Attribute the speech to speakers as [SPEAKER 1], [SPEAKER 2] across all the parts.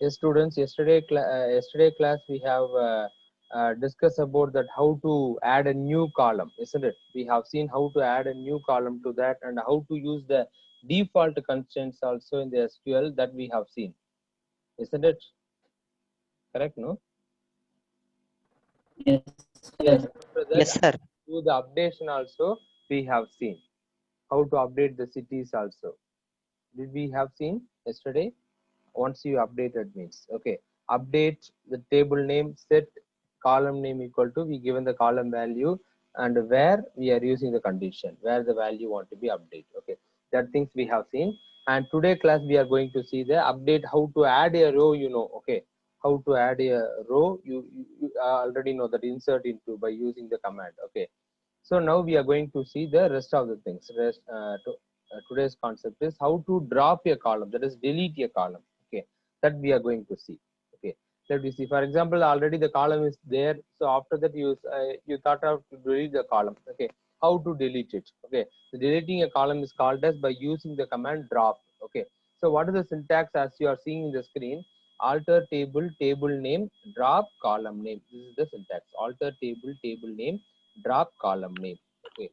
[SPEAKER 1] Yes, students. Yesterday class we have discussed about that how to add a new column, isn't it? We have seen how to add a new column to that and how to use the default constraints also in the SQL that we have seen, isn't it? Correct, no?
[SPEAKER 2] Yes,
[SPEAKER 1] Yes.
[SPEAKER 2] sir.
[SPEAKER 1] After that,
[SPEAKER 2] Yes, sir.
[SPEAKER 1] to the updation also we have seen how to update the cities also. Did we have seen yesterday? Once you updated means okay, update the table name, set column name equal to we given the column value and where we are using the condition where the value want to be updated. Okay, that things we have seen. And today class we are going to see the update how to add a row, okay, how to add a row. You already know that insert into by using the command. Okay, so now we are going to see the rest of the things. Today's concept is how to drop a column, that is delete a column. Okay, that we are going to see. Okay, let me see. For example, already the column is there. So after that, you thought of to delete the column. Okay, how to delete it? Okay, so deleting a column is called as by using the command drop. Okay, so what is the syntax as you are seeing in the screen? Alter table, table name, drop column name. This is the syntax. Alter table, table name, drop column name. Okay,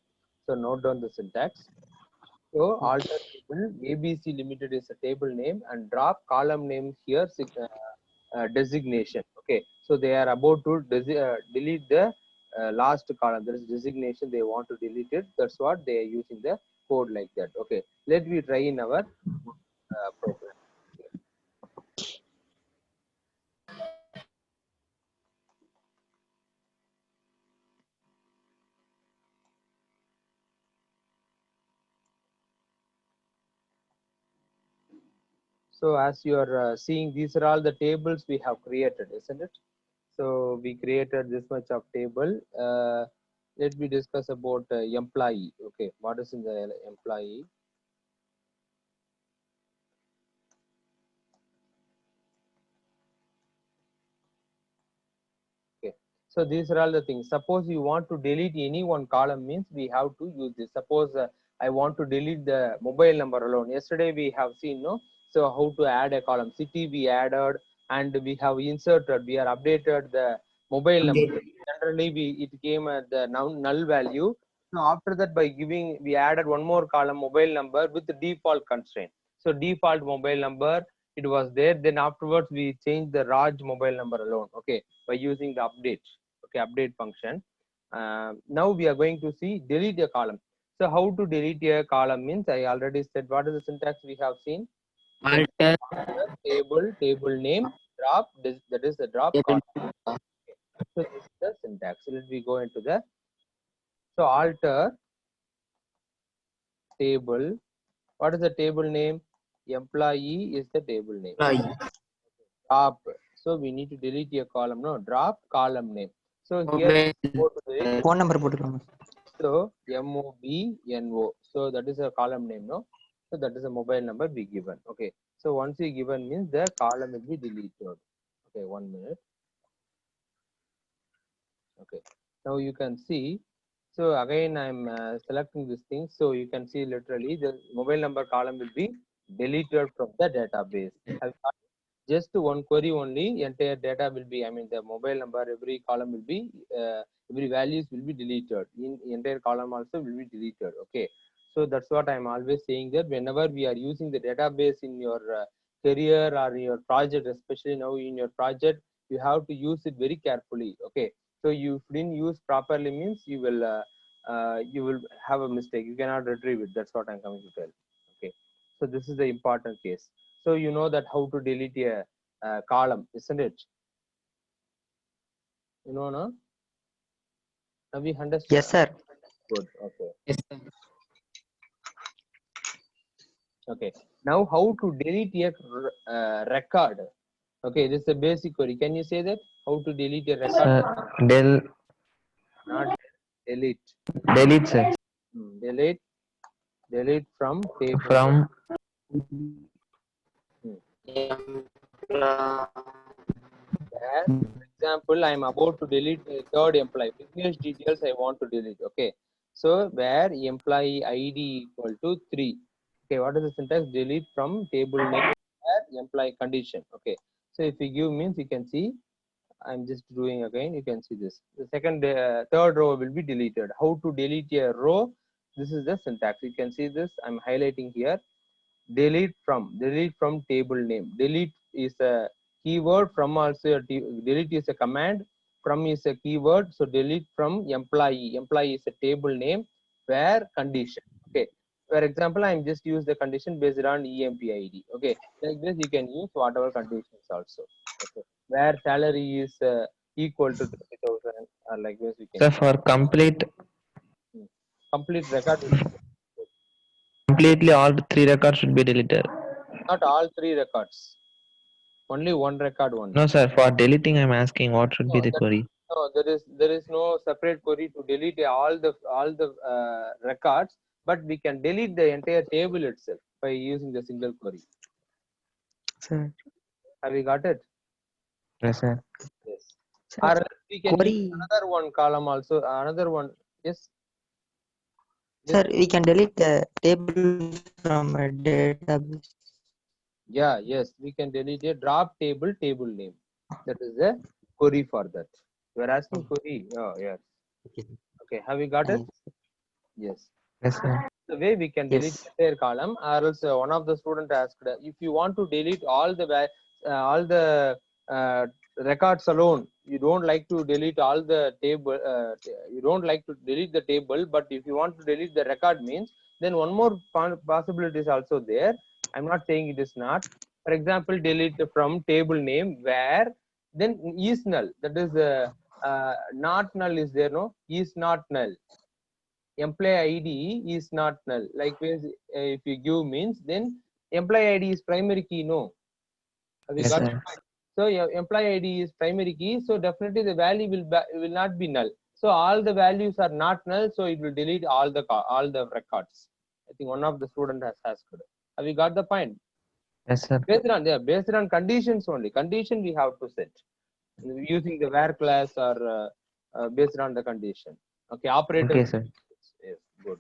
[SPEAKER 1] so note down the syntax. So alter table ABC Limited is a table name and drop column name here designation. Okay, so they are about to delete the last column. There is designation. They want to delete it. That's what they are using the code like that. Okay, let me try in our program. So as you are seeing, these are all the tables we have created, isn't it? So we created this much of table. Let me discuss about employee. Okay, what is in the employee? Okay, so these are all the things. Suppose you want to delete any one column means we have to use this. Suppose I want to delete the mobile number alone. Yesterday we have seen, no? So how to add a column? City we added and we have inserted, we are updated the mobile number. Generally it came at the null value. So after that by giving, we added one more column mobile number with the default constraint. So default mobile number, it was there. Then afterwards we changed the Raj mobile number alone. Okay, by using the update. Okay, update function. Now we are going to see delete a column. So how to delete a column means I already said what is the syntax we have seen.
[SPEAKER 2] Alter
[SPEAKER 1] Table name, drop, that is the drop column. Okay. So this is the syntax. So let me go into the, so alter table. What is the table name? Employee is the table name.
[SPEAKER 2] employee.
[SPEAKER 1] Drop. So we need to delete a column. No, drop column name. So here go to the
[SPEAKER 2] Phone number போட்டுக்கலாம்.
[SPEAKER 1] so MOBNO. So that is a column name, no? So that is a mobile number be given. Okay. So once we given means the column will be deleted. Okay, 1 minute. Okay. Now you can see. So again I'm selecting this thing. So you can see literally the mobile number column will be deleted from the database. Just one query only, entire data will be, I mean the mobile number, every column will be, every values will be deleted. In entire column also will be deleted. Okay. So that's what I'm always saying, that whenever we are using the database in your career or in your project, especially now in your project, you have to use it very carefully. Okay. So you didn't use properly means you will have a mistake. You cannot retrieve it. That's what I'm coming to tell. Okay. So this is the important case. So you know that how to delete a column, isn't it? You know, no? Have we understood?
[SPEAKER 2] Yes, sir.
[SPEAKER 1] Good. Okay.
[SPEAKER 2] Yes, sir.
[SPEAKER 1] Okay. Now how to delete a record? Okay, this is a basic query. Can you say that? How to delete a record? Not delete.
[SPEAKER 2] Delete, sir.
[SPEAKER 1] Delete. Delete from table.
[SPEAKER 2] From
[SPEAKER 1] There, for example, I'm about to delete a third employee. Business details I want to delete. Okay. So where employee ID equal to 3. Okay, what is the syntax? Delete from table name where employee condition. Okay. So if we give means, you can see, I'm just doing again, you can see this. The second, third row will be deleted. How to delete a row? This is the syntax. You can see this, I'm highlighting here. Delete from table name. Delete is a keyword, from also delete is a command, from is a keyword. So delete from employee. Employee is a table name, where condition. Okay. For example, I'm just use the condition based on EMPID. Okay. Like this, you can use whatever conditions also. Okay. Where salary is equal to 30,000, or like this, we can
[SPEAKER 2] Sir,
[SPEAKER 1] use.
[SPEAKER 2] for
[SPEAKER 1] Complete record.
[SPEAKER 2] completely all the 3 records should be deleted.
[SPEAKER 1] Not all 3 records. Only one record only.
[SPEAKER 2] No, sir. For deleting, I'm asking what should be
[SPEAKER 1] No,
[SPEAKER 2] the query.
[SPEAKER 1] no, there is no separate query to delete all the records, but we can delete the entire table itself by using the single query.
[SPEAKER 3] Sir,
[SPEAKER 1] Have you got it?
[SPEAKER 2] Yes, sir.
[SPEAKER 1] Yes.
[SPEAKER 3] sir,
[SPEAKER 1] Or else we can
[SPEAKER 3] query.
[SPEAKER 1] use another one column also. Another one. Yes.
[SPEAKER 3] Sir, we can delete the table from a database.
[SPEAKER 1] Yeah. Yes. We can delete a drop table name. That is a query for that. You are asking query. Oh yes. Okay. Have you got it? Yes.
[SPEAKER 2] Yes, sir.
[SPEAKER 1] The way we can delete
[SPEAKER 3] Yes.
[SPEAKER 1] entire column, or else one of the student asked, if you want to delete all the records alone, you don't like to delete all the table, you don't like to delete the table, but if you want to delete the record means, then one more possibility is also there. I'm not saying it is not. For example, delete from table name, where then is null, that is not null is there, no, is not null. Employee ID is not null. Likewise, if you give means, then employee ID is primary key. No, have you
[SPEAKER 2] Yes,
[SPEAKER 1] got
[SPEAKER 2] sir.
[SPEAKER 1] it? So your employee ID is primary key. So definitely the value will not be null. So all the values are not null. So it will delete all the records. I think one of the student has asked. Have you got the point?
[SPEAKER 2] Yes, sir.
[SPEAKER 1] Based on conditions only. Condition we have to set using the where class, or based on the condition. Okay, operator.
[SPEAKER 2] Okay, sir.
[SPEAKER 1] Yes, good.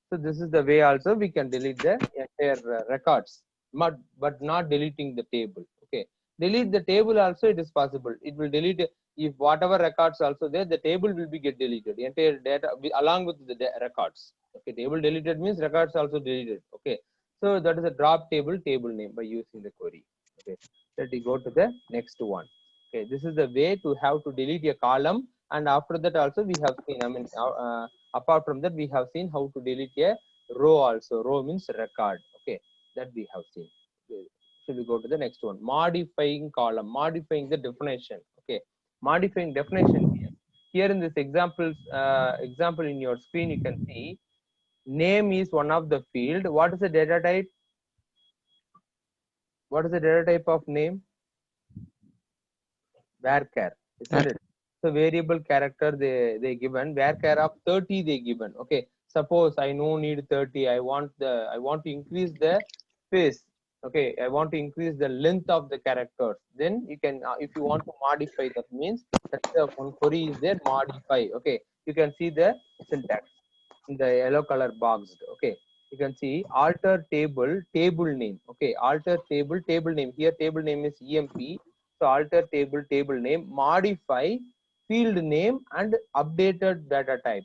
[SPEAKER 1] So this is the way also we can delete the entire records, but not deleting the table. Okay, delete the table also, it is possible. It will delete if whatever records also there, the table will be get deleted. Entire data along with the records. Okay, table deleted means records also deleted. Okay, so that is a drop table name by using the query. Okay, let me go to the next one. Okay, this is the way to have to delete a column, and after that also we have seen. I mean, apart from that, we have seen how to delete a row also. Row means record. Okay, that we have seen. Okay. Should we go to the next one? Modifying column, modifying the definition. Okay, modifying definition here. Here in this example in your screen, you can see name is one of the field. What is the data type? What is the data type of name? Varchar, isn't it? So variable character they given, varchar of 30 they given. Okay, suppose I no need 30, I want to increase the space. Okay, I want to increase the length of the characters. Then you can, if you want to modify, that means that the one query is there, modify. Okay, you can see the syntax in the yellow color boxed. Okay, you can see alter table name. Okay, alter table name. Here table name is emp. So alter table name, modify field name, and updated data type.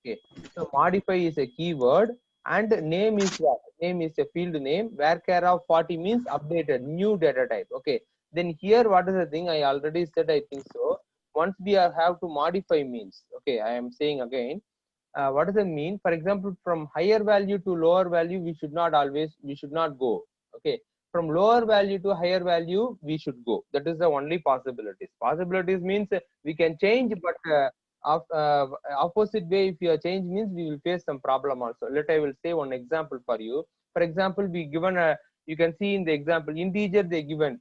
[SPEAKER 1] Okay, so modify is a keyword, and name is what? Name is a field name. Varchar of 40 means updated, new data type. Okay, then here what is the thing? I already said, I think so. Once we have to modify means, okay, I am saying again, what does it mean? For example, from higher value to lower value, we should not go. Okay, from lower value to higher value, we should go. That is the only possibilities. Possibilities means we can change, but opposite way, if you change means we will face some problem also. I will say one example for you. For example, we given a, you can see in the example, integer they given.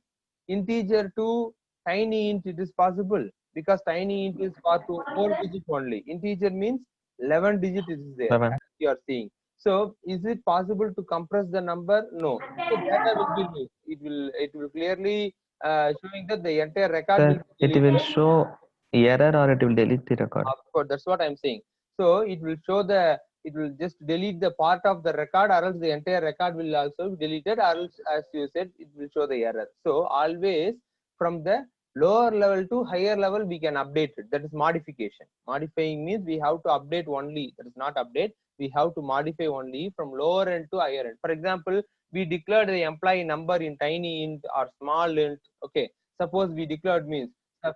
[SPEAKER 1] Integer to tiny int, it is possible, because tiny int is for 4 digit only. Integer means 11 digit is there,
[SPEAKER 2] 11.
[SPEAKER 1] as you are seeing. So is it possible to compress the number? No. So data will be loose. It will clearly showing that the entire record will
[SPEAKER 2] Sir,
[SPEAKER 1] be
[SPEAKER 2] it will
[SPEAKER 1] deleted.
[SPEAKER 2] show error or it will delete the record.
[SPEAKER 1] Of course, that's what I'm saying. So it will show the it will just delete the part of the record, or else the entire record will also be deleted, or else, as you said, it will show the error. So always from the lower level to higher level we can update it. That is modification. Modifying means we have to update only. That is not update. We have to modify only from lower end to higher end. For example, we declared the employee number in tiny int or small int. Okay, suppose we declared means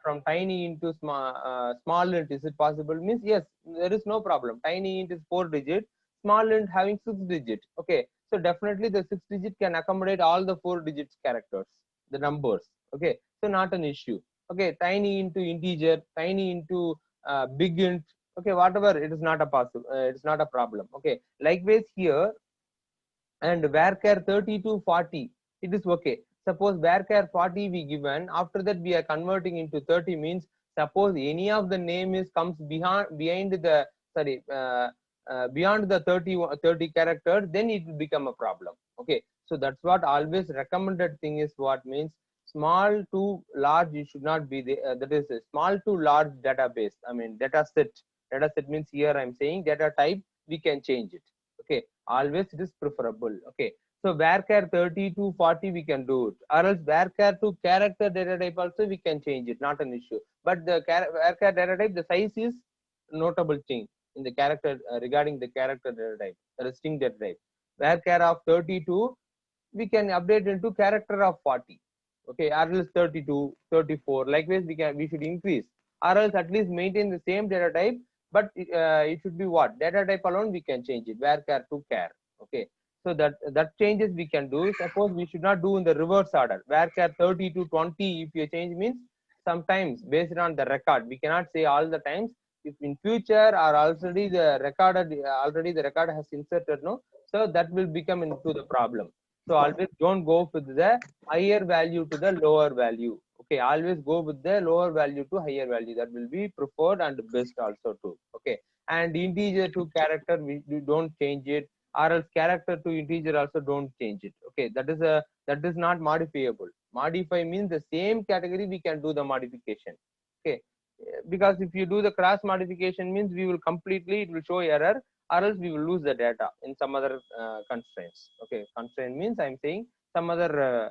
[SPEAKER 1] from tiny into small int, is it possible? Means yes, there is no problem. Tiny int is 4 digit, small int having 6 digit. Okay, so definitely the 6 digit can accommodate all the 4 digits characters, the numbers. Okay, so not an issue. Okay, tiny into integer, tiny into big int. Okay, whatever, it is not a possible. It's not a problem. Okay, likewise here, and varchar 30 to 40, it is okay. Suppose varchar 40 we given, after that we are converting into 30 means, suppose any of the name is comes behind the beyond the 30 character, then it will become a problem. Okay, so that's what always recommended thing is, what means small to large, you should not be the that is a small to large database, I mean data set means, here I'm saying data type we can change it. Okay, always it is preferable. Okay, so varchar 30 to 40 we can do it, or else varchar to character data type also we can change it, not an issue. But the varchar data type, the size is notable thing in the character regarding the character data type, the string data type. Varchar of 32 we can update into character of 40. Okay, or else 32, 34. Likewise, we should increase, or else at least maintain the same data type, but it should be what data type alone we can change it, varchar to char. Okay, so that changes we can do. Suppose we should not do in the reverse order. Varchar 30 to 20, if you change means, sometimes based on the record, we cannot say all the times. If in future or already the record has inserted, no, so that will become into the problem. So always don't go with the higher value to the lower value. Okay, always go with the lower value to higher value. That will be preferred and best also too. Okay, and integer to character we don't change it, or else character to integer also don't change it. Okay, that is not modifiable. Modify means the same category we can do the modification. Okay, because if you do the cross modification means, we will completely, it will show error, or else we will lose the data in some other constraints. Okay, constraint means I'm saying some other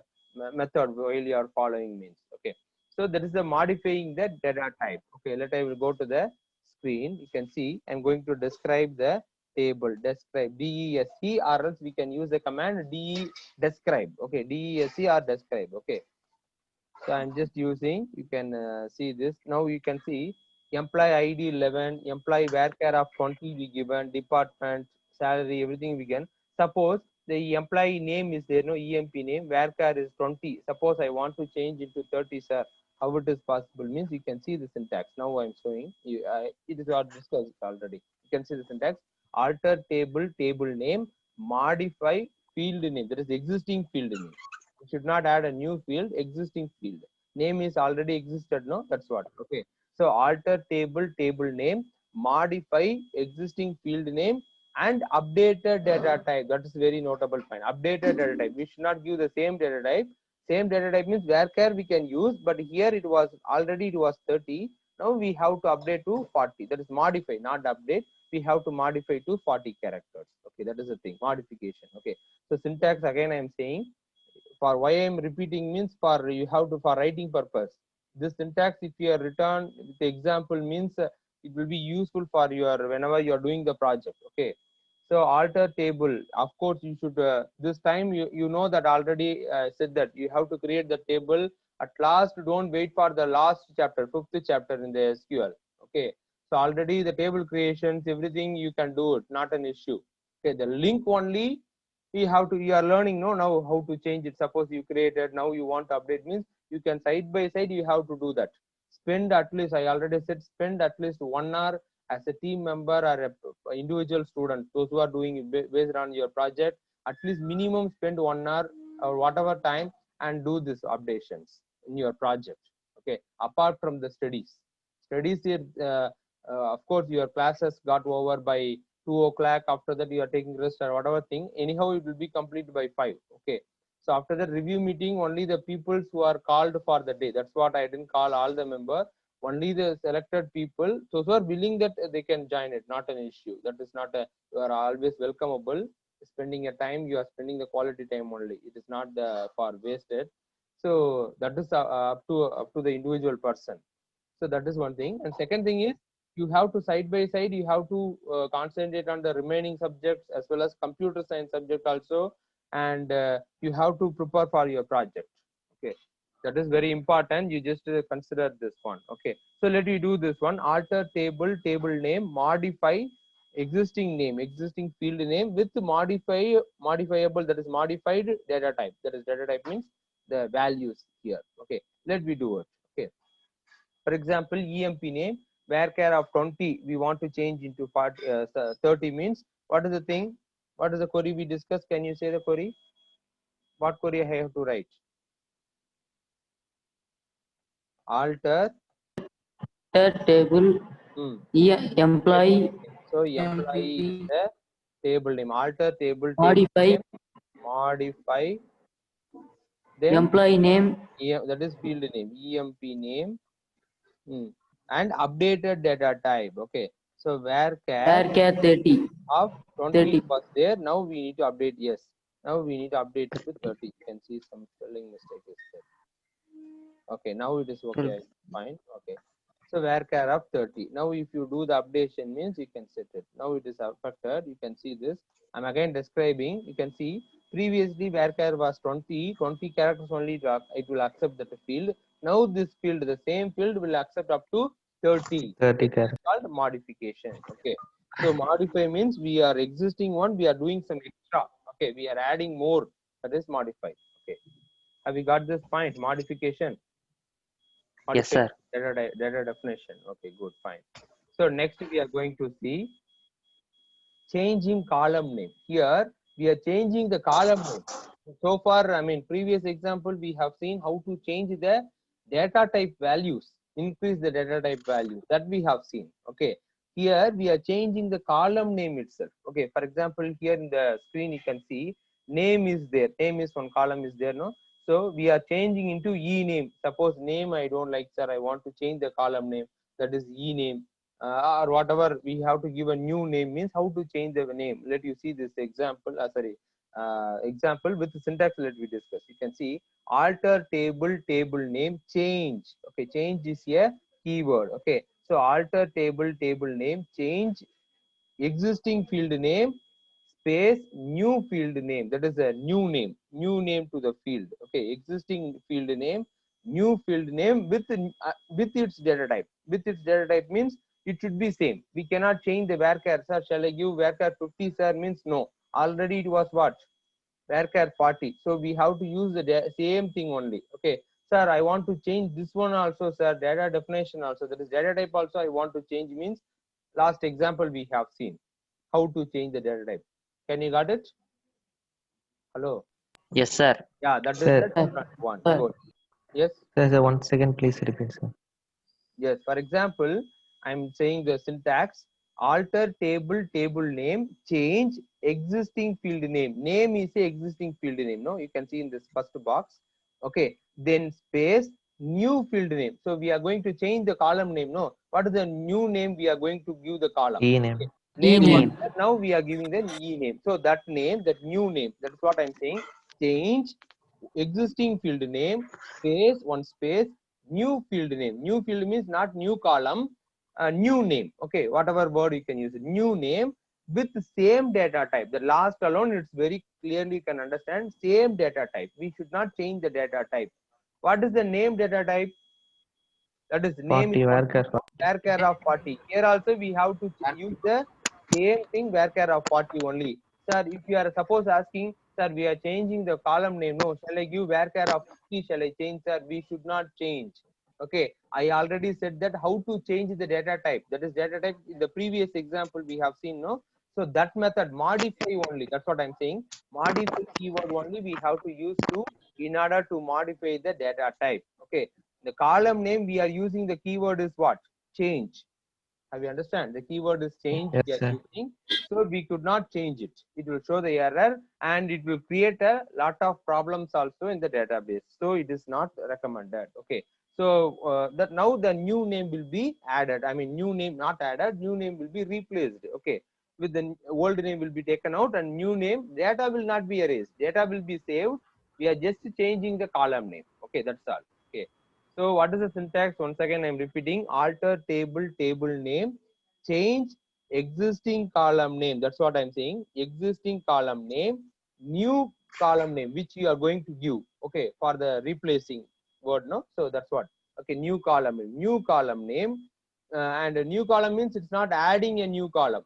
[SPEAKER 1] method while you are following means. Okay, so that is the modifying the data type. Okay, I will go to the screen. You can see I'm going to describe the table, describe DESC, or else we can use the command describe. Okay, DESC or describe. Okay, so I'm just using, you can see this. Now you can see employee ID 11, employee varchar of 20 we given, department, salary, everything we can. Suppose the employee name is there, no EMP name, varchar is 20. Suppose I want to change it to 30, sir. How it is possible means, you can see the syntax. Now I'm showing you, it is all discussed already. You can see the syntax: alter table name, modify field name. There is existing field name. You should not add a new field, existing field. Name is already existed, no? That's what. Okay. So alter table name, modify existing field name, and updated data type. That is very notable point. Updated data type. We should not give the same data type. Same data type means varchar we can use, but here it was 30. Now we have to update to 40. That is modify, not update. We have to modify to 40 characters. Okay, that is the thing. Modification. Okay. So syntax again I am saying, for why I am repeating means, for you have to, for writing purpose. This syntax, if you are written with the example means, it will be useful for your whenever you are doing the project. Okay, so alter table, of course you should this time you know that already said that you have to create the table at last. Don't wait for the last chapter, 5th chapter in the SQL. Okay, so already the table creations, everything you can do it, not an issue. Okay, the link only we have to, you are learning no now how to change it. Suppose you created, now you want to update means, you can side by side you have to do that. Spend at least, I already said, spend at least 1 hour as a team member or a individual student, those who are doing it based on your project. At least minimum spend 1 hour or whatever time and do this updations in your project. Okay, apart from the studies here, of course your classes got over by 2 o'clock. After that you are taking rest or whatever thing, anyhow it will be completed by 5. Okay, so after the review meeting, only the peoples who are called for the day, that's what I didn't call all the members, only the selected people, those who are willing that they can join it, not an issue. That is not a, you are always welcomeable. Spending a time, you are spending the quality time only. It is not for wasted. So that is up to the individual person. So that is one thing. And second thing is, you have to side by side, you have to concentrate on the remaining subjects as well as computer science subject also, and you have to prepare for your project. Okay, that is very important. You just consider this one. Okay, so let me do this one. Alter table, table name, modify existing name, existing field name with modifiable, that is modified data type. That is data type means the values here. Okay, let me do it. Okay, for example, EMP name, varchar of 20, we want to change into 30 means, what is the thing? What is the query we discussed? Can you say the query? What query I have to write? Alter.
[SPEAKER 4] Table. Employee.
[SPEAKER 1] So employee is the table name. Alter table
[SPEAKER 4] Modify.
[SPEAKER 1] name. Modify. Then
[SPEAKER 4] Employee name.
[SPEAKER 1] That is field name. EMP name. And updated data type. Okay. So varchar
[SPEAKER 4] 30.
[SPEAKER 1] of 20 was there. Now we need to update. Yes. Now we need to update to 30. You can see some spelling mistake is there. Okay. Now it is okay. Fine. Okay. So varchar of 30. Now if you do the updation means you can set it. Now it is affected. You can see this. I'm again describing. You can see previously varchar was 20 characters only. It will accept that field. Now this field, the same field, will accept up to 30.
[SPEAKER 2] 30
[SPEAKER 1] characters. Called modification. Okay. So modify means we are existing one, we are doing some extra. Okay, we are adding more. That is modify. Okay. Have we got this point? Modification.
[SPEAKER 3] Yes, sir.
[SPEAKER 1] Data definition. Okay, good, fine. So next we are going to see changing column name. Here we are changing the column name. So far, I mean, previous example we have seen how to change the data type values, increase the data type value, that we have seen. Okay, here we are changing the column name itself. Okay, for example, here in the screen you can see name is there. Name is one column is there, no? So we are changing into e name. Suppose name I don't like, sir, I want to change the column name, that is e name. Or whatever, we have to give a new name means how to change the name. Let you see this example. Example with the syntax. Let we discuss. You can see alter table name change. Okay, change is a keyword. Okay, so alter table name change existing field name space new field name, that is a new name to the field. Okay, existing field name, new field name with its data type. With its data type means it should be same. We cannot change the varchar. Sir, shall I give varchar 50, sir? Means no, already it was what, varchar 40. So we have to use the same thing only. Okay, sir, I want to change this one also, sir, data definition also, that is data type also I want to change means last example we have seen how to change the data type. Can you got it? Hello.
[SPEAKER 3] Yes, sir.
[SPEAKER 1] Yeah, that is
[SPEAKER 2] Sir.
[SPEAKER 1] the different one. Good. Yes.
[SPEAKER 2] Sir, 1 second, please repeat, sir.
[SPEAKER 1] Yes. For example, I'm saying the syntax: alter table name, change existing field name. Name is a existing field name. No, you can see in this first box. Okay. Then space new field name. So we are going to change the column name. No, what is the new name we are going to give the column?
[SPEAKER 2] E name.
[SPEAKER 1] Okay. Name.
[SPEAKER 3] E-name.
[SPEAKER 1] Now we are giving the e name. So that name, that new name, that is what I'm saying. Change existing field name space one space new field name. New field means not new column, new name. Okay, whatever word you can use. New name with the same data type. The last alone, it's very clearly you can understand same data type. We should not change the data type. What is the name data type? That is name
[SPEAKER 2] 40
[SPEAKER 1] is
[SPEAKER 2] varchar.
[SPEAKER 1] varchar of 40. Here also we have to use the same thing, varchar of 40 only. Sir, if you are suppose asking, sir, we are changing the column name. No, shall I give varchar of 50? Shall I change, sir? We should not change. Okay, I already said that how to change the data type. That is data type in the previous example we have seen, no? So that method, modify only. That's what I'm saying. Modify keyword only we have to use to in order to modify the data type. Okay, the column name we are using, the keyword is what? Change. Have you understand? The keyword is change we
[SPEAKER 2] Yes,
[SPEAKER 1] are
[SPEAKER 2] sir.
[SPEAKER 1] using. So we could not change it. It will show the error and it will create a lot of problems also in the database. So it is not recommended. Okay. So that now the new name will be added. I mean, new name not added, new name will be replaced. Okay, with the old name will be taken out and new name. Data will not be erased. Data will be saved. We are just changing the column name. Okay, that's all. Okay. So what is the syntax? Once again, I'm repeating: alter table name, change existing column name. That's what I'm saying. Existing column name, new column name, which you are going to give. Okay, for the replacing word, no. So that's what. Okay, new column name, and a new column means it's not adding a new column.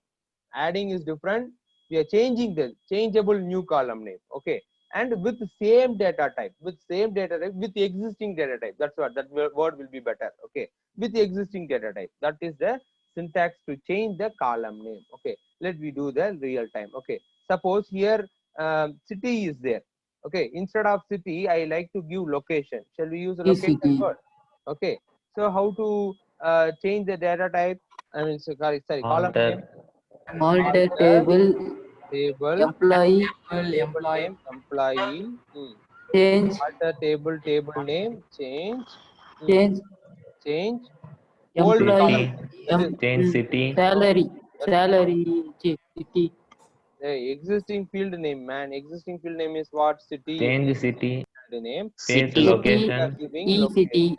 [SPEAKER 1] Adding is different. We are changing the changeable new column name. Okay, and with the same data type, with the existing data type. That's what that word will be better. Okay, with the existing data type. That is the syntax to change the column name. Okay, let me do the real time. Okay, suppose here city is there. Okay, instead of city, I like to give location. Shall we use a location
[SPEAKER 4] city.
[SPEAKER 1] word? Okay, so how to change the data type? I mean, sorry, column name.
[SPEAKER 4] Alter table employee
[SPEAKER 1] table name, employee.
[SPEAKER 4] change
[SPEAKER 1] Alter table name, change. Change old
[SPEAKER 4] employee
[SPEAKER 1] column. That is
[SPEAKER 2] Change city.
[SPEAKER 4] salary city
[SPEAKER 1] the existing field name, man. Existing field name is what? City.
[SPEAKER 2] Change city.
[SPEAKER 1] Field name.
[SPEAKER 2] Space
[SPEAKER 3] City.
[SPEAKER 1] We are
[SPEAKER 2] location.
[SPEAKER 1] giving
[SPEAKER 4] e-city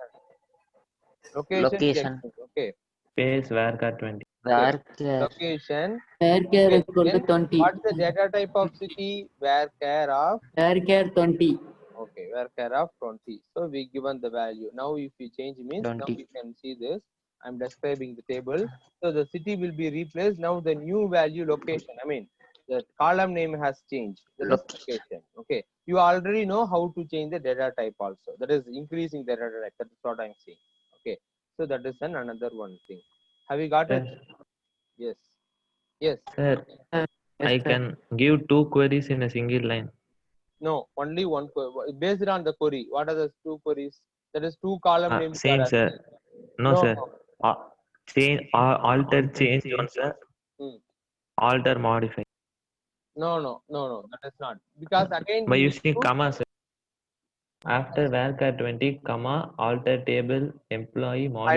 [SPEAKER 1] location. We are
[SPEAKER 3] Location.
[SPEAKER 1] giving, okay.
[SPEAKER 2] Space varchar 20.
[SPEAKER 3] Where
[SPEAKER 1] Location.
[SPEAKER 4] varchar
[SPEAKER 1] Okay.
[SPEAKER 4] equal to
[SPEAKER 1] Then
[SPEAKER 4] 20
[SPEAKER 1] what's the data type of city? Varchar of.
[SPEAKER 4] varchar 20
[SPEAKER 1] Okay, varchar of 20. So we given the value. Now if we change means, now
[SPEAKER 3] 20.
[SPEAKER 1] we can see this. I'm describing the table. So the city will be replaced. Now the new value location. I mean, the column name has changed. That is location. Okay. You already know how to change the data type also. That is increasing the data type. That is what I'm saying. Okay. So that is another one thing. Have you got it? Yes. Yes.
[SPEAKER 2] Sir,
[SPEAKER 4] Yes,
[SPEAKER 2] I
[SPEAKER 4] sir.
[SPEAKER 2] can give 2 queries in a single line.
[SPEAKER 1] No, only one query. Based on the query. What are the two queries? That is two column names. you are
[SPEAKER 2] Same, sir.
[SPEAKER 1] asking.
[SPEAKER 2] No,
[SPEAKER 1] No,
[SPEAKER 2] sir.
[SPEAKER 1] no.
[SPEAKER 2] Change, alter, change one, sir.
[SPEAKER 1] Hmm.
[SPEAKER 2] Alter, modify.
[SPEAKER 1] No. That is not, because again
[SPEAKER 2] By
[SPEAKER 1] we need
[SPEAKER 2] using
[SPEAKER 1] to.
[SPEAKER 2] comma, sir. After varchar 20, comma, alter table, employee, modify.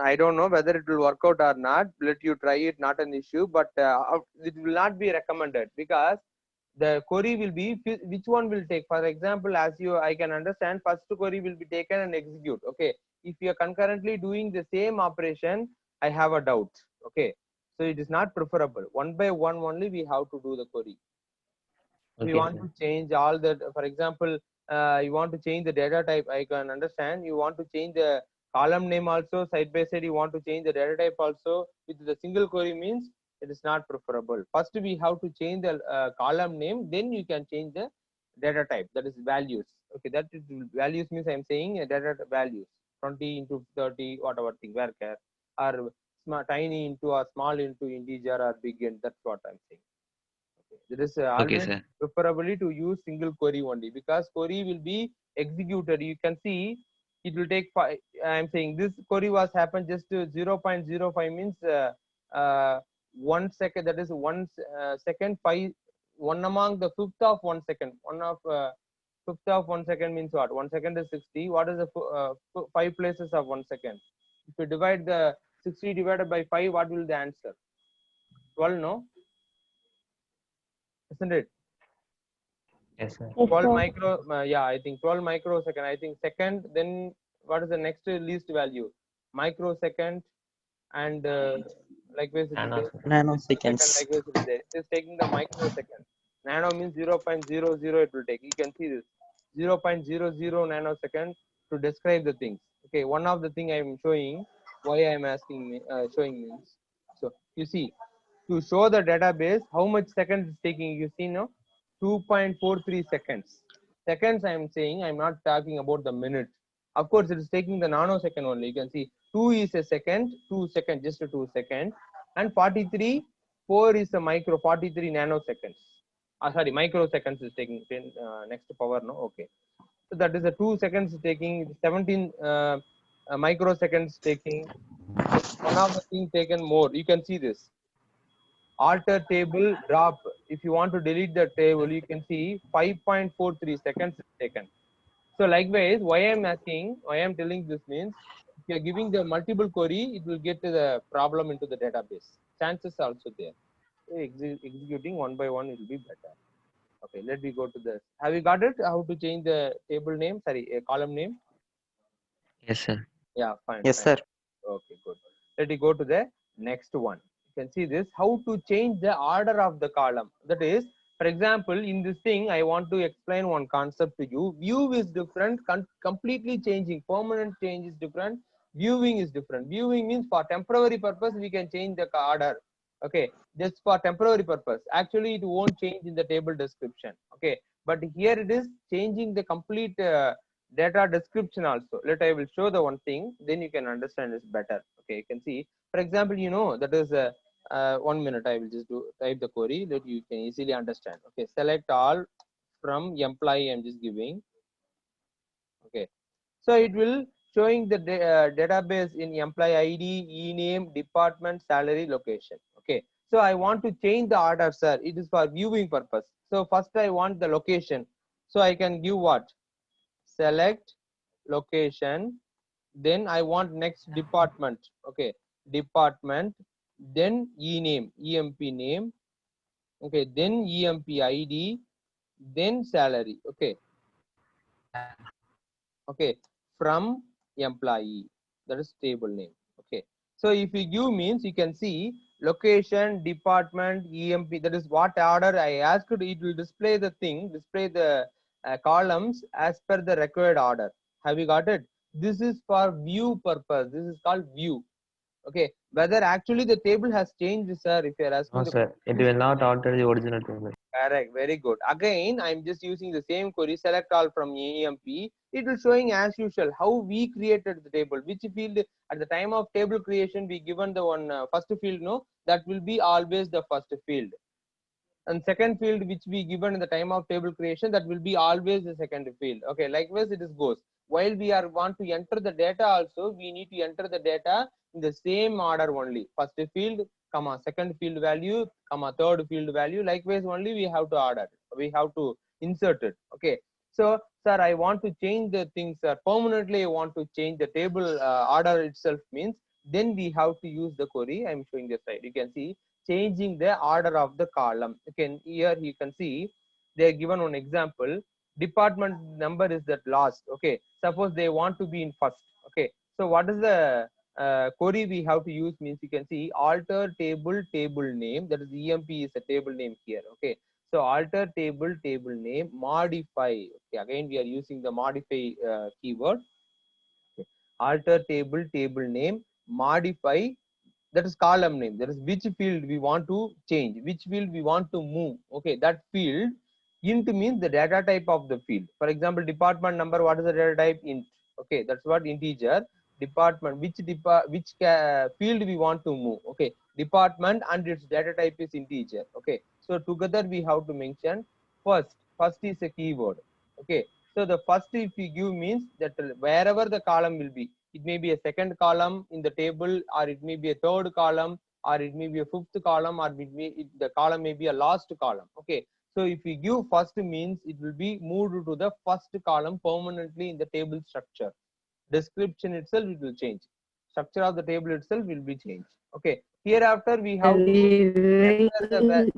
[SPEAKER 1] I don't know whether it will work out or not. Let you try it. Not an issue, but it will not be recommended, because the query will be which one will take. For example, as I can understand, first query will be taken and execute. Okay, if you are concurrently doing the same operation, I have a doubt. Okay, so it is not preferable. One by one only we have to do the query. We
[SPEAKER 2] Okay,
[SPEAKER 1] want
[SPEAKER 2] sir.
[SPEAKER 1] to change all that. For example, you want to change the data type. I can understand. You want to change the column name also. Side by side, you want to change the data type also. With the single query means it is not preferable. First, we have to change the column name. Then you can change the data type. That is values. Okay, that is values means I'm saying data values. 20 into 30, whatever thing, varchar, or small, tiny into or small into integer or big int. That's what I'm saying. It is
[SPEAKER 2] Okay,
[SPEAKER 1] always
[SPEAKER 2] sir.
[SPEAKER 1] preferably to use single query only, because query will be executed. You can see it will take five. I'm saying this query was happened just to 0.05 means 1 second. That is 1 second. 1 among the fifth of 1 second. Fifth of 1 second means what? 1 second is 60. What is the 5 places of 1 second? If you divide the 60 divided by 5, what will the answer? 12, no? Isn't it?
[SPEAKER 2] Yes, sir.
[SPEAKER 1] 12 micro, yeah, I think 12 microsecond. I think second. Then what is the next least value? Microsecond, and likewise it will take second.
[SPEAKER 3] Nanoseconds.
[SPEAKER 1] Likewise it is there. It is taking the microsecond. Nano means 0.00. It will take. You can see this 0.00 nanosecond to describe the things. Okay, one of the thing I am showing. Why I am asking showing means. So you see, to show the database, how much seconds is taking? You see now. 2.43 seconds. Seconds I am saying, I am not talking about the minute. Of course, it is taking the nanosecond only. You can see 2 is a second, 2 seconds, just a 2 seconds. And 43, 4 is a micro, 43 nanoseconds. Sorry, microseconds is taking next to power, no? Okay. So that is a 2 seconds taking, 17 microseconds taking. One of the things taken more. You can see this. Alter table drop. If you want to delete the table, you can see 5.43 seconds is taken. So likewise, why I'm asking, why I'm telling this means, if you're giving the multiple query, it will get to the problem into the database. Chances are also there. Executing one by one will be better. Okay, let me go to this. Have you got it? How to change the table name? Sorry, a column name?
[SPEAKER 2] Yes, sir.
[SPEAKER 1] Yeah, fine.
[SPEAKER 3] Yes,
[SPEAKER 1] Fine.
[SPEAKER 3] sir.
[SPEAKER 1] Okay, good. Let me go to the next one. You can see this, how to change the order of the column. That is, for example, in this thing, I want to explain one concept to you. View is different, completely changing. Permanent change is different. Viewing is different. Viewing means for temporary purpose, we can change the order. Okay, just for temporary purpose. Actually, it won't change in the table description. Okay, but here it is changing the complete data description also. Let I will show the one thing, then you can understand this better. Okay, you can see, for example, that is 1 minute. I will just type the query that you can easily understand. Okay, select all from employee. I'm just giving. Okay, so it will showing the database in employee ID, e-name, department, salary, location. Okay, so I want to change the order, sir. It is for viewing purpose. So first I want the location. So I can give what? Select location, then I want next department. Okay, department, then e-name, emp name. Okay, then emp id, then salary. Okay, okay, from employee, that is table name. Okay, so if you give means, you can see location, department, emp, that is what order I asked. It will display the thing, display the columns as per the required order. Have you got it? This is for view purpose. This is called view. Okay, whether actually the table has changed, sir, if you are asking
[SPEAKER 2] No,
[SPEAKER 1] the
[SPEAKER 2] sir. It
[SPEAKER 1] question.
[SPEAKER 2] will not alter the original table.
[SPEAKER 1] Correct, very good. Again, I'm just using the same query, select all from emp. It will showing as usual how we created the table, which field at the time of table creation we given the one first field, no, that will be always the first field, and second field which we given in the time of table creation, that will be always the second field. Okay, likewise it is goes. While we are want to enter the data also, we need to enter the data in the same order only. First field, comma, second field value, comma, third field value. Likewise only we have to order, we have to insert it. Okay, so sir, I want to change the things, permanently I want to change the table order itself means, then we have to use the query. I'm showing the slide. You can see changing the order of the column. Here you can see they are given one example. Department number is that last. Okay, suppose they want to be in first. Okay, so what is the query we have to use means, you can see alter table name, that is emp is a table name here. Okay, so alter table name, modify. Okay, again we are using the modify keyword. Okay. Alter table name, modify, that is column name, that is which field we want to change, which field we want to move. Okay, that field. Int means the data type of the field. For example, department number, what is the data type? Int. Okay, that's what integer. Department, which field we want to move. Okay, department and its data type is integer. Okay, so together we have to mention first is a keyword. Okay, so the first if you give means that wherever the column will be, it may be a second column in the table, or it may be a third column, or it may be a fifth column, or the column may be a last column. Okay, so if we give first means, it will be moved to the first column permanently in the table structure. Description itself, it will change. Structure of the table itself will be changed. Okay, hereafter we have to
[SPEAKER 4] We
[SPEAKER 1] enter the
[SPEAKER 4] will,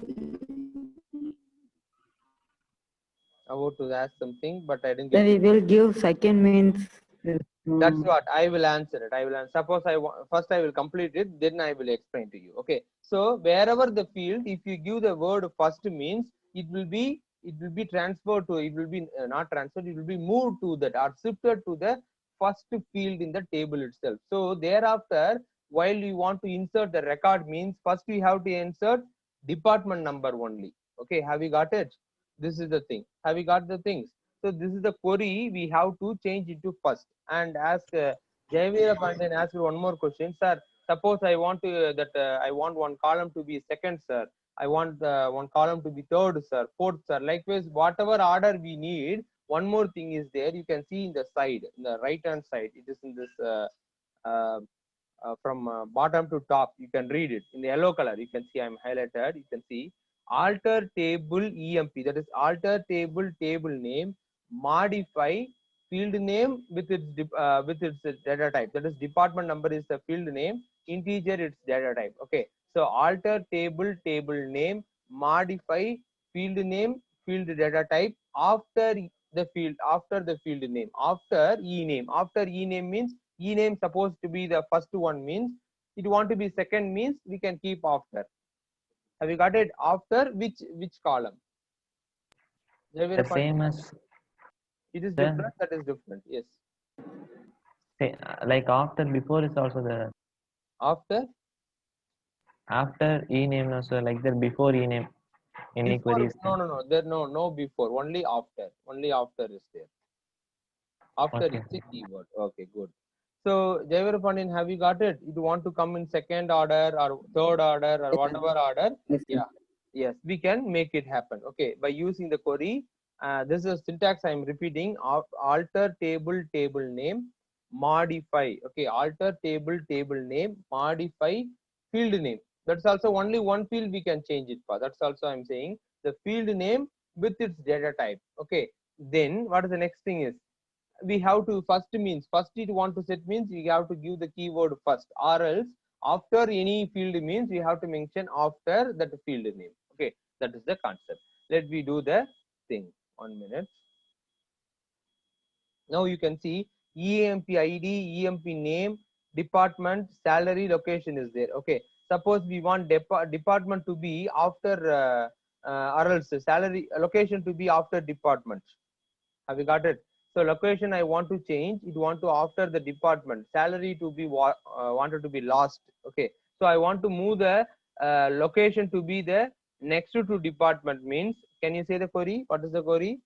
[SPEAKER 1] about to ask something, but I didn't
[SPEAKER 4] then
[SPEAKER 1] get
[SPEAKER 4] we
[SPEAKER 1] it.
[SPEAKER 4] will give second means.
[SPEAKER 1] That's what I will answer it. I will answer. Suppose first I will complete it, then I will explain to you. Okay, so wherever the field, if you give the word first means, it will be transferred to, it will be not transferred, it will be moved to that or shifted to the first field in the table itself. So thereafter, while you want to insert the record means, first we have to insert department number only. Okay, have you got it? This is the thing. Have you got the things? So this is the query we have to change into first. And ask Jayavira Pandan asked one more question, sir. Suppose I want to I want one column to be second, sir. I want one column to be third, sir, fourth, sir. Likewise, whatever order we need, one more thing is there. You can see in the side, in the right hand side. It is in this uh, from bottom to top. You can read it in the yellow color. You can see I'm highlighted. You can see alter table emp, that is alter table name, modify field name with its data type. That is, department number is the field name, integer its data type. Okay, so alter table name, modify field name, field data type after the field name, after e name. After e name means e name supposed to be the first one, means it want to be second, means we can keep after. Have you got it? After which column?
[SPEAKER 2] The same as
[SPEAKER 1] It is
[SPEAKER 2] the
[SPEAKER 1] different. That is different. Yes.
[SPEAKER 2] like after before is also the
[SPEAKER 1] After
[SPEAKER 2] e name also like that before e name any
[SPEAKER 1] before,
[SPEAKER 2] queries.
[SPEAKER 1] no. There no before. Only after. Only after is there. After
[SPEAKER 2] Okay.
[SPEAKER 1] is a keyword. Okay, good. So Jaivar Pandyan, have you got it? You want to come in second order or third order or whatever order?
[SPEAKER 4] Yes, sir.
[SPEAKER 1] Yeah. Yes, we can make it happen. Okay, by using the query. This is syntax I am repeating. Alter table name, modify. Okay, alter table name, modify field name. That's also only one field we can change it for. That's also I'm saying the field name with its data type. Okay, then what is the next thing is, we have to first it want to set means we have to give the keyword first, or else after any field means we have to mention after that field name. Okay, that is the concept. Let me do the thing. 1 minute. Now you can see EMP ID, EMP name, department, salary, location is there. Okay, suppose we want department to be after or else salary location to be after department. Have you got it? So location I want to change. It want to after the department. Salary to be wanted to be last. Okay. So I want to move the location to be the next to department, means. Can you say the query? What is the query?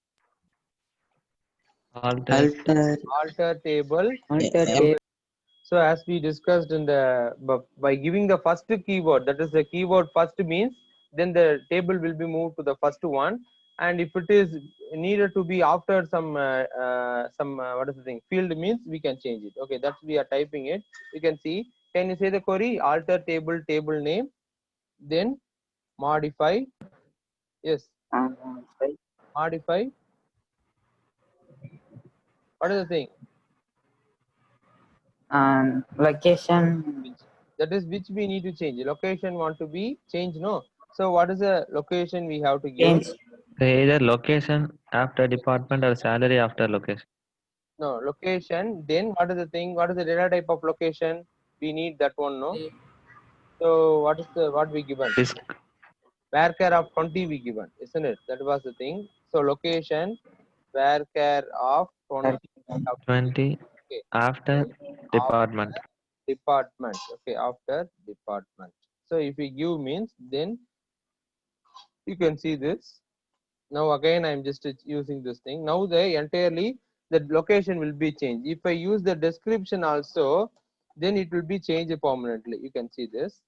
[SPEAKER 2] Alter
[SPEAKER 1] Alter table.
[SPEAKER 4] Alter table.
[SPEAKER 1] So as we discussed in the by giving the first keyword, that is the keyword first means, then the table will be moved to the first one. And if it is needed to be after some what is the thing, field means, we can change it. Okay, that's we are typing it. You can see. Can you say the query? Alter table name, then modify. Yes, modify. What is the thing?
[SPEAKER 4] Location.
[SPEAKER 1] That is which we need to change. Location want to be changed, no? So what is the location we have to give?
[SPEAKER 4] Change.
[SPEAKER 2] so either location after department or salary after location.
[SPEAKER 1] No, location. Then what is the thing? What is the data type of location? We need that one, no? So what we given?
[SPEAKER 2] Disk
[SPEAKER 1] Varchar of 20 we given, isn't it? That was the thing. So location, varchar of 20.
[SPEAKER 2] 20
[SPEAKER 1] Okay.
[SPEAKER 2] after department.
[SPEAKER 1] Department. Okay, after department. So if we give means, then you can see this. Now again I'm just using this thing. Now the entirely the location will be changed. If I use the description also, then it will be changed permanently. You can see this.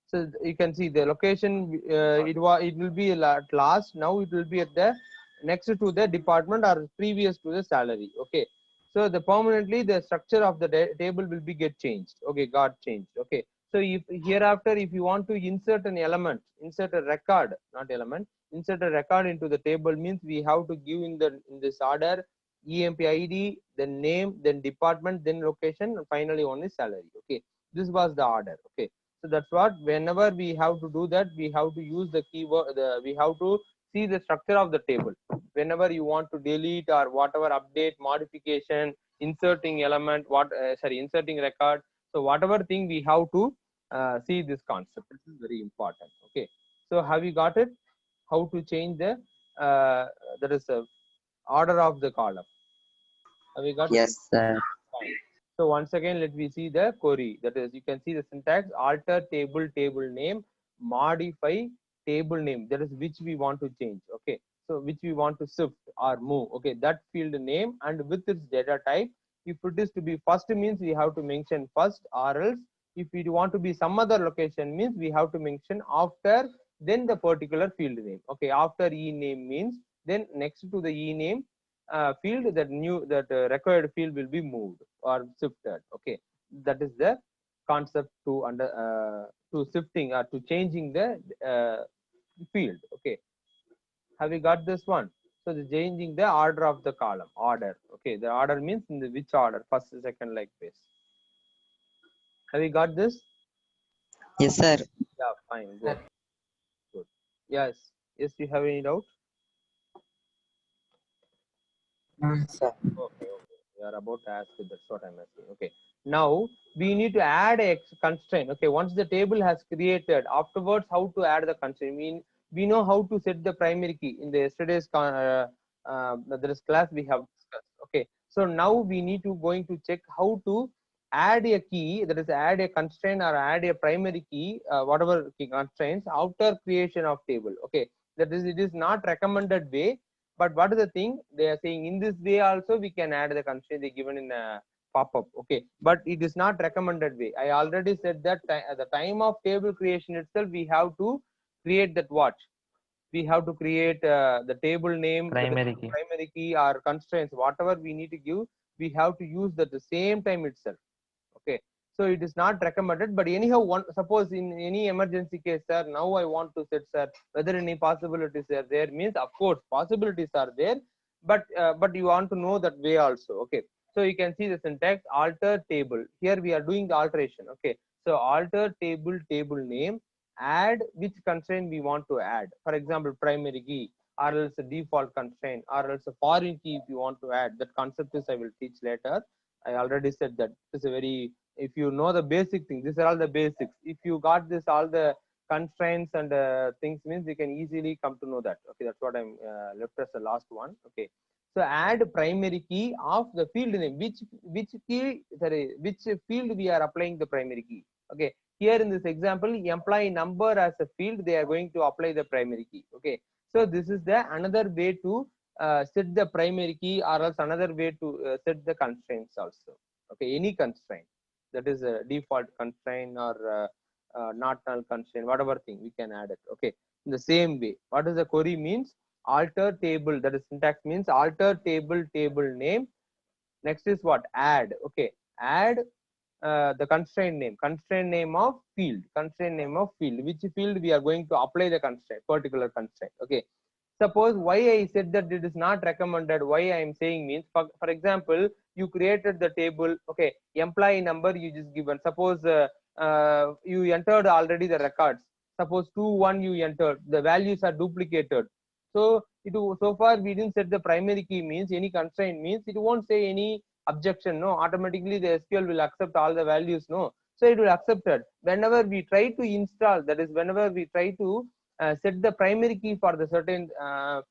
[SPEAKER 1] So you can see the location. It will be at last. Now it will be at the next to the department or previous to the salary. Okay. So the permanently the structure of the table will be get changed. Okay, got changed. Okay. So if hereafter if you want to insert an element, insert a record, not element, insert a record into the table means we have to give in this order EMP ID, then name, then department, then location, and finally one is salary. Okay. This was the order. Okay. So that's what, whenever we have to do that, we have to use the keyword, we have to see the structure of the table. Whenever you want to delete or whatever update, modification, inserting element, inserting record. So whatever thing we have to see this concept. This is very important. Okay. So have you got it? How to change the that is order of the column. Have you got it?
[SPEAKER 3] Yes, sir.
[SPEAKER 1] Fine. So once again, let me see the query. That is, you can see the syntax: alter table name, modify table name. That is which we want to change. Okay. So which we want to shift or move. Okay. That field name and with its data type. If it is to be first means we have to mention first, or else if we want to be some other location means we have to mention after, then the particular field name. Okay. After e name means, then next to the e name field, that required field will be moved or shifted. Okay, that is the concept to shifting or to changing the field. Okay, have you got this one? So the changing the order of the column. Order. Okay, the order means in the which order, first, second, like this. Have you got this?
[SPEAKER 3] Yes, sir.
[SPEAKER 1] Yeah, fine. Good. Good. Yes. Yes, you have any doubt?
[SPEAKER 4] Sir.
[SPEAKER 1] Okay, okay. We are about to ask it. That's what I'm asking. Okay. Now we need to add a constraint. Okay. Once the table has created, afterwards, how to add the constraint? We know how to set the primary key in the yesterday's there is class we have discussed. Okay. So now we need to going to check how to add a key, that is add a constraint or add a primary key, whatever key constraints after creation of table. Okay. That is, it is not recommended way. But what is the thing they are saying, in this way also we can add the constraint they given in a pop-up. Okay, but it is not recommended way. I already said that at the time of table creation itself we have to create that what we have to create the table name,
[SPEAKER 2] Primary key.
[SPEAKER 1] primary key or constraints, whatever we need to give, we have to use that the same time itself. Okay, so it is not recommended, but anyhow, one suppose in any emergency case, sir, now I want to set, sir, whether any possibilities are there, means of course possibilities are there, but you want to know that way also. Okay, so you can see the syntax alter table. Here we are doing the alteration. Okay, so alter table, table name, add which constraint we want to add. For example, primary key, or else a default constraint, or else a foreign key if you want to add. That concept is I will teach later. I already said that it's a very, if you know the basic things, these are all the basics. If you got this, all the constraints and things, means you can easily come to know that. Okay, that's what I'm left as the last one. Okay, so add primary key of the field name. Which key? Sorry, which field we are applying the primary key? Okay, here in this example, employee number as a field, they are going to apply the primary key. Okay, so this is the another way to set the primary key, or else another way to set the constraints also. Okay, any constraint, that is a default constraint or not null constraint, whatever thing we can add it. Okay, in the same way, what is the query means? Alter table, that is syntax means alter table, table name. Next is what? Add. Okay, add the constraint name of field, constraint name of field, which field we are going to apply the constraint, particular constraint. Okay, suppose why I said that it is not recommended, why I am saying means, for example, you created the table. Okay, employee number you just given, suppose you entered already the records, suppose 2 1 you entered, the values are duplicated. So so far we didn't set the primary key, means any constraint, means it won't say any objection. No, automatically the SQL will accept all the values. No, so it will accept it. Whenever we try to install, that is whenever we try to set the primary key for the certain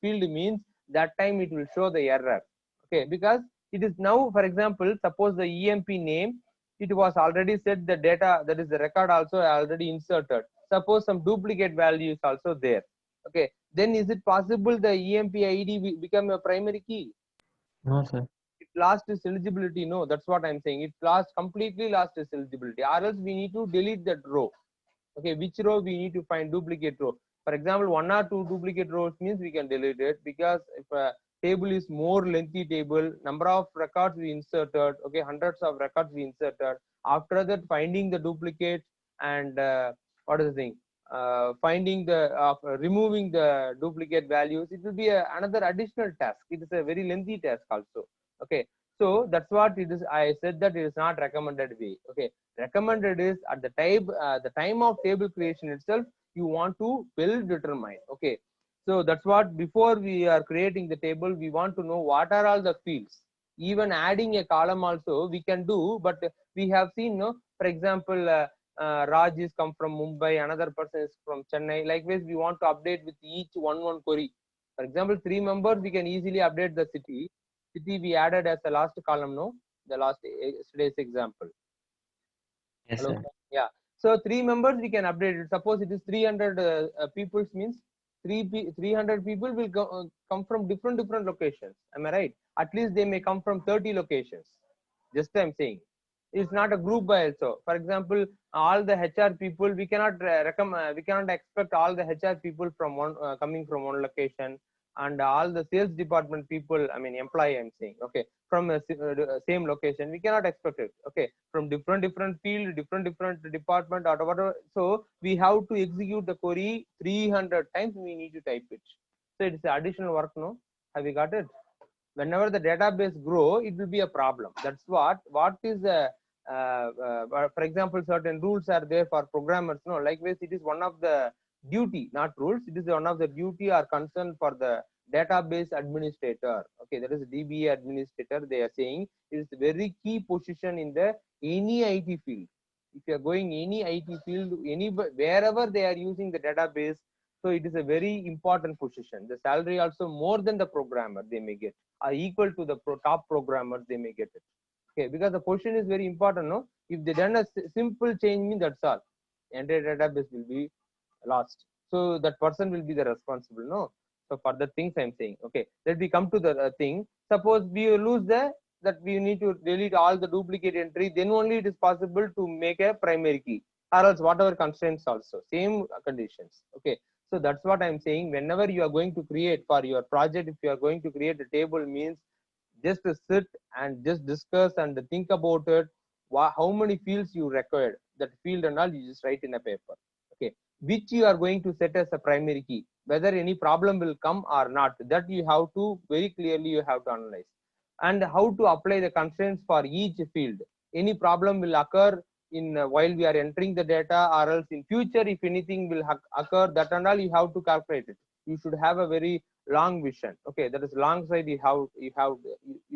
[SPEAKER 1] field, means that time it will show the error. Okay, because it is now, for example, suppose the EMP name, it was already set, the data, that is the record also already inserted. Suppose some duplicate values also there. Okay, then is it possible the EMP ID will become a primary key?
[SPEAKER 2] No, sir.
[SPEAKER 1] It lost its eligibility. No, that's what I'm saying. It completely lost its eligibility, or else we need to delete that row. Okay, which row we need to find duplicate row? For example, 1 or 2 duplicate rows means we can delete it, because if a table is more lengthy table, number of records we inserted, okay, hundreds of records we inserted. After that, finding the duplicates and what is the thing? Finding the removing the duplicate values, it will be another additional task. It is a very lengthy task also. Okay, so that's what it is. I said that it is not recommended way. Okay, recommended is at the time of table creation itself, you want to well determine. Okay, so that's what, before we are creating the table, we want to know what are all the fields. Even adding a column also we can do, but we have seen, no, for example, Raj is come from Mumbai, another person is from Chennai. Likewise, we want to update with each one query. For example, 3 members, we can easily update the city. City we added as the last column, no, the last yesterday's example.
[SPEAKER 2] Yes,
[SPEAKER 1] Hello.
[SPEAKER 2] sir.
[SPEAKER 1] Yeah. So 3 members we can update it. Suppose it is 300 people, means 300 people will come from different locations. Am I right? At least they may come from 30 locations. Just I'm saying, it's not a group by also. For example, all the HR people, we cannot we cannot expect all the HR people from one coming from one location, and all the sales department people, I mean employee, I'm saying, okay, from a same location, we cannot expect it. Okay, from different field, different department or whatever. So we have to execute the query 300 times. We need to type it. So it's additional work. No, Have you got it? Whenever the database grow, it will be a problem. That's what is the for example, certain rules are there for programmers. No, likewise, it is one of the duty, not rules. It is one of the duty or concern for the database administrator. Okay, that is DBA administrator. They are saying it is a very key position in the any IT field. If you are going any IT field, wherever they are using the database, so it is a very important position. The salary also more than the programmer they may get, are equal to the top programmers they may get it. Okay, because the position is very important. No, if they done a simple change, that's all. Entire database will be lost. So that person will be the responsible. No, so for the things I'm saying. Okay, let me come to the thing. Suppose we lose that we need to delete all the duplicate entry, then only it is possible to make a primary key, or else whatever constraints also same conditions. Okay, so that's what I'm saying. Whenever you are going to create for your project, if you are going to create a table, means just to sit and just discuss and think about it. How many fields you required, that field and all you just write in a paper. Okay, which you are going to set as a primary key, whether any problem will come or not, that you have to very clearly you have to analyze, and how to apply the constraints for each field. Any problem will occur in while we are entering the data, or else in future if anything will occur, that and all you have to calculate it. You should have a very long vision. Okay, that is long side you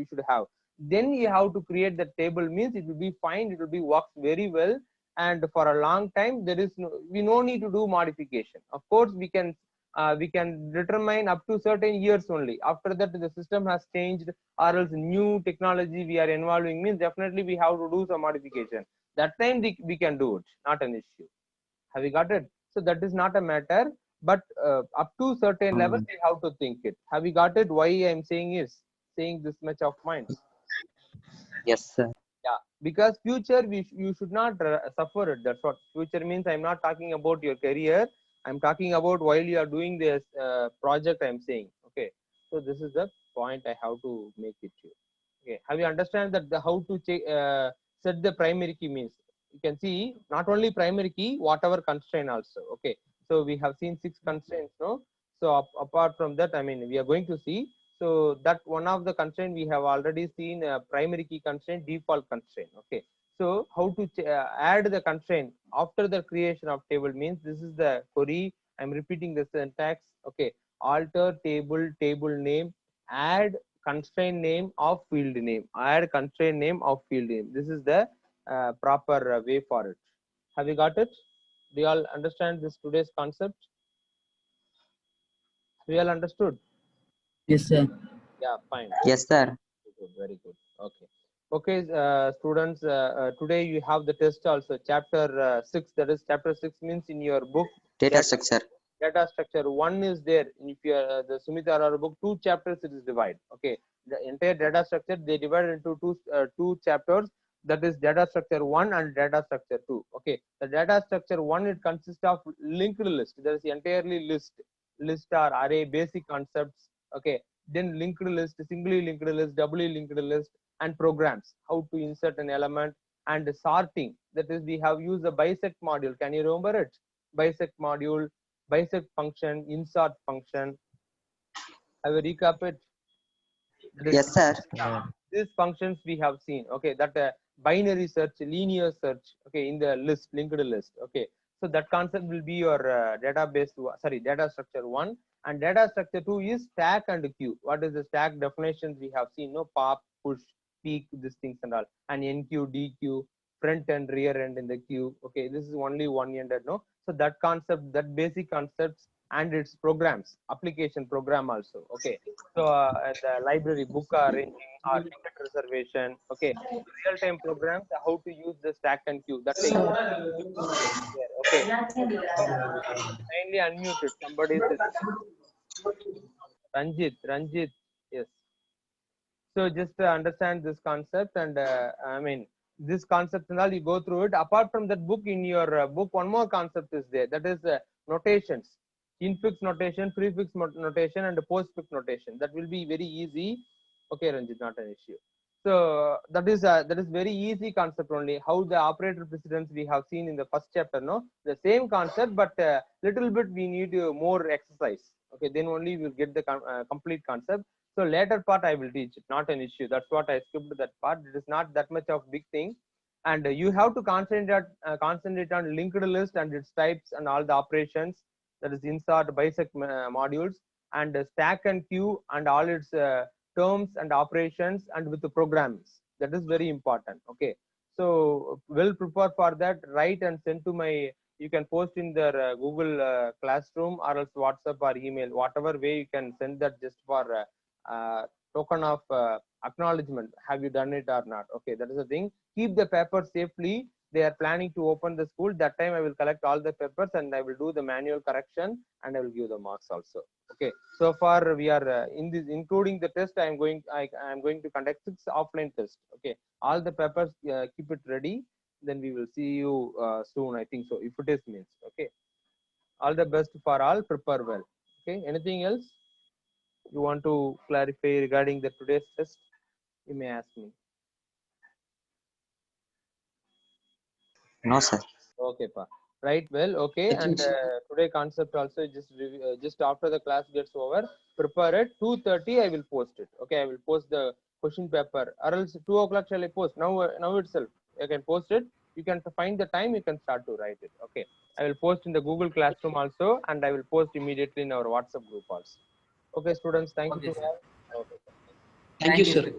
[SPEAKER 1] should have. Then you have to create the table, means it will be fine, it will be works very well, and for a long time there is no need to do modification. Of course we can determine up to certain years only. After that the system has changed, or else new technology we are involving, means definitely we have to do some modification. That time we can do it, not an issue. Have you got it? So that is not a matter, but up to certain level we have to think it. Have you got it? Why I'm saying this much of mine?
[SPEAKER 4] Yes, sir.
[SPEAKER 1] Yeah, because future you should not suffer it. That's what future means. I'm not talking about your career. I'm talking about while you are doing this project. I'm saying. Okay, so this is the point I have to make it to you. Okay, have you understand that how to set the primary key means? You can see not only primary key, whatever constraint also. Okay, so we have seen 6 constraints. No, so apart from that, I mean we are going to see. So that one of the constraint we have already seen, primary key constraint, default constraint. Okay, so how to add the constraint after the creation of table, means this is the query. I'm repeating the syntax. Okay, alter table name, add constraint name of field name, add constraint name of field name. This is the proper way for it. Have you got it? Do you all understand this today's concept? We all understood?
[SPEAKER 5] Yes, sir.
[SPEAKER 1] Yeah, fine.
[SPEAKER 3] Yes, sir.
[SPEAKER 1] Good, very good. Okay. Okay, students, today you have the test also, chapter 6. That is chapter 6 means in your book
[SPEAKER 3] Data structure.
[SPEAKER 1] data structure 1 is there. If you are the Sumita Arora book, 2 chapters it is divided. Okay, the entire data structure they divide into two chapters. That is data structure 1 and data structure 2. Okay, the data structure 1, it consists of linked list. There is entirely list or array basic concepts. Okay, then linked list, singly linked list, doubly linked list, and programs, how to insert an element, and sorting. That is, we have used the bisect module. Can you remember it? Bisect module, bisect function, insert function. I will recap it.
[SPEAKER 3] Yes, sir.
[SPEAKER 2] Yeah.
[SPEAKER 1] These functions we have seen. Okay, that binary search, linear search. Okay, in the list, linked list. Okay, so that concept will be your data structure 1, and data structure 2 is stack and queue. What is the stack definitions we have seen? No, pop, push, peek, these things and all, and NQ, DQ, front and rear end in the queue. Okay, this is only one-ended. No, so that concept, that basic concepts, and its programs, application program also. Okay, so the library, book arranging or ticket reservation. Okay, real-time programs, how to use the stack and queue. That takes there. Okay, so kindly unmute it. Somebody is Ranjit, yes. So just understand this concept, and I mean this concept and all, you go through it. Apart from that book, in your book, one more concept is there. That is notations, infix notation, prefix notation, and postfix notation. That will be very easy. Okay, Ranjit, not an issue. So that is very easy concept only. How the operator precedence we have seen in the first chapter. No, the same concept, but little bit we need more exercise. Okay, then only we will get the complete concept. So later part I will teach it, not an issue. That's what I skipped that part. It is not that much of big thing. And you have to concentrate on linked list and its types and all the operations, that is insert, bisect modules, and stack and queue and all its terms and operations and with the programs. That is very important. Okay. So we'll prepare for that, write and send to my, you can post in the Google Classroom or else WhatsApp or email, whatever way you can send that, just for token of acknowledgement. Have you done it or not? Okay, that is the thing. Keep the paper safely. They are planning to open the school. That time I will collect all the papers and I will do the manual correction and I will give the marks also. Okay. So far we are in this, including the test. I am going to conduct 6 offline tests. Okay. All the papers, keep it ready. Then we will see you soon. I think so. If it is means. Okay. All the best for all. Prepare well. Okay. Anything else you want to clarify regarding the today's test? You may ask me.
[SPEAKER 4] No, sir.
[SPEAKER 1] Okay, pa. Right. Well, okay. And today concept also, just after the class gets over, prepare it. 2:30 I will post it. Okay, I will post the question paper. Or else 2 o'clock shall I post? Now itself I can post it. You can find the time. You can start to write it. Okay. I will post in the Google Classroom also, and I will post immediately in our WhatsApp group also. Okay, students. Thank you.
[SPEAKER 5] Okay, sir.
[SPEAKER 1] Okay.
[SPEAKER 5] Thank you, sir.